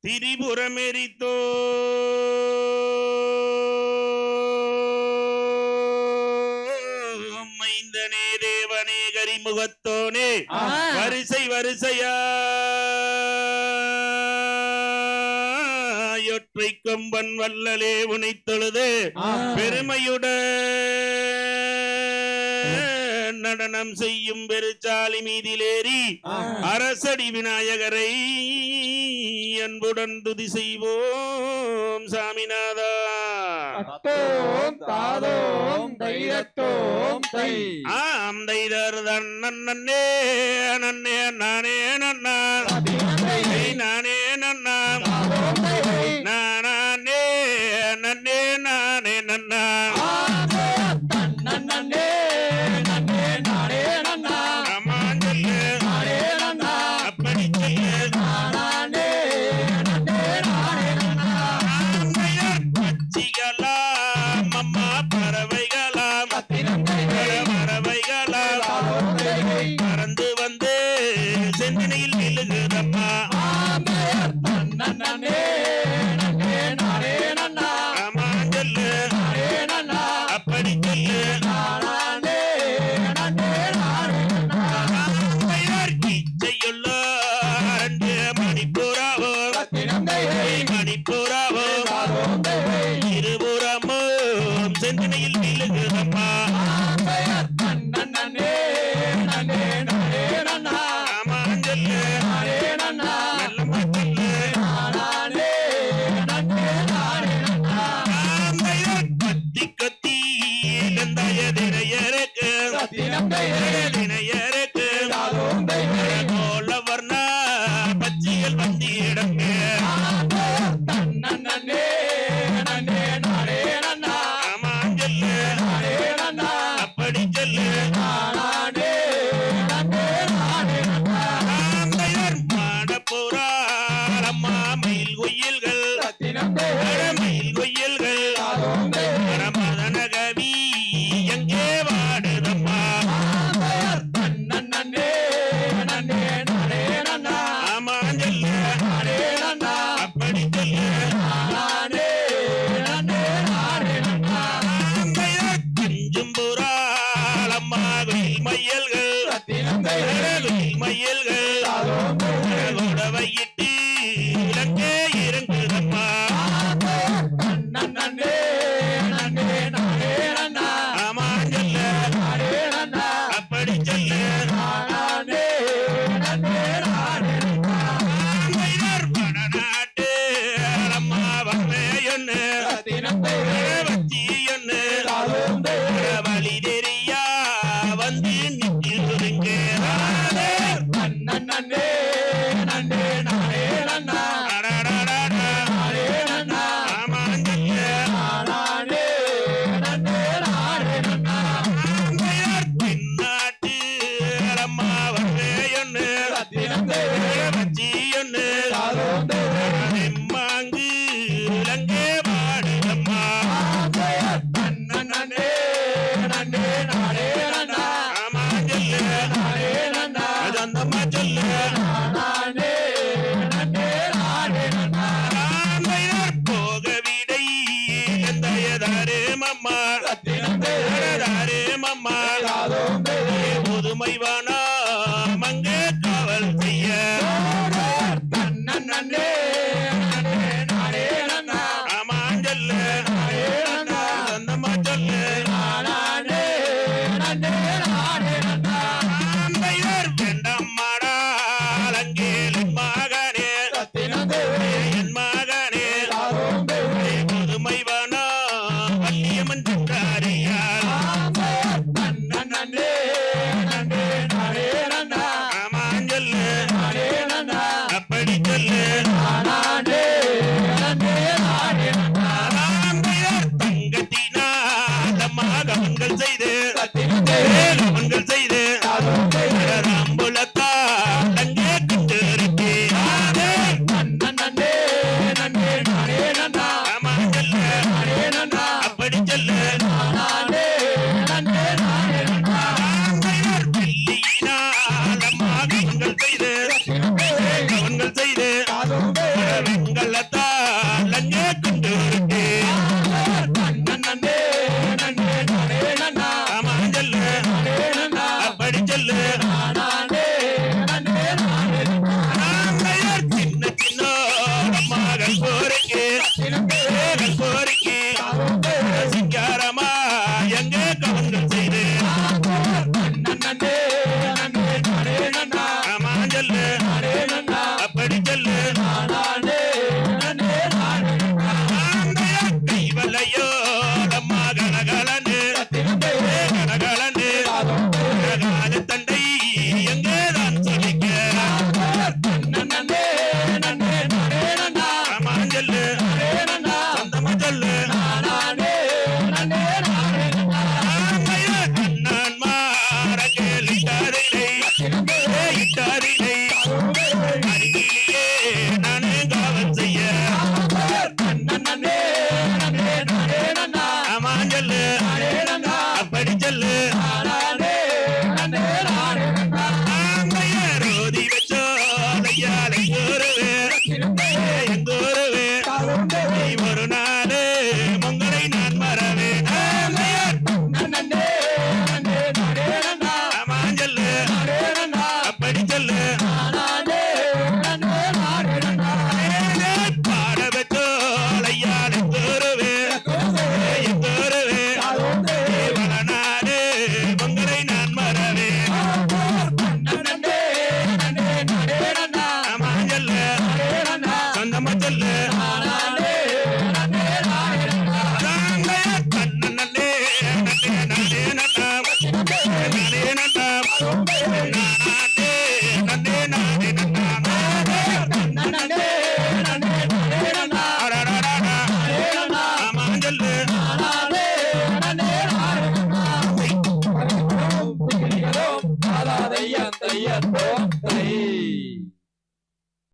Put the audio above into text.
திரிபுரமெரித்தோ மைந்தனே தேவனே கரிமுகத்தோனே வரிசை வரிசையா ஒற்றை கொம்பன் வல்லலே உனை தொழுது பெருமையுடன் நடனம் செய்யும் பெருச்சாலி மீதிலேறி அரசடி விநாயகரை அன்புடன் துதி செய்வோம் சாமிநாதா. ஆம் தைதர் நன்னே நன்னே நானே நன்னா நானே நன்னா நானே நன்னே நானே நன்னா புதுமைவானா மங்கே காவல் செய்ய வெங்கலத்தால் அங்கே கொண்டு இருக்கு ஆமா சொல்லு அப்படி சொல்லு நாங்கையர் சின்ன சின்ன மகள் போருக்கு சிங்காரமா எங்கே கவங்கள் செய்து ஆமா சொல்லு அப்படி சொல்லு கைவலையோ அம்மா கனகலனு கனகலனு காலு தண்டை எங்கேதான் சொல்லிக்க ஆமா சொல்லு சொந்தமா சொல்லு கண்ணான் மாறங்கேல் இட்டாரில்லை அருகிலேயே நானே காவல் செய்ய ஆமா சொல்லு அப்படி சொல்லு ரோதி வச்சோ ஐயாலை கூறுவே எங்கூறுவே நீ ஒரு நாள் உங்களை நான் மறவேன் ஆமா சொல்லு அப்படி சொல்லு பாட வச்சோ ஐயாலை கூறுவே எங்கூறுவே வளநாடு உங்களை நான் மறவேன் ஆமா சொல்லு சொந்தமா சொல்லு கண்ணனே நானே நன்னா நானே நன்னா நானே நானே நன்னா ஆமா சொல்லு தையன்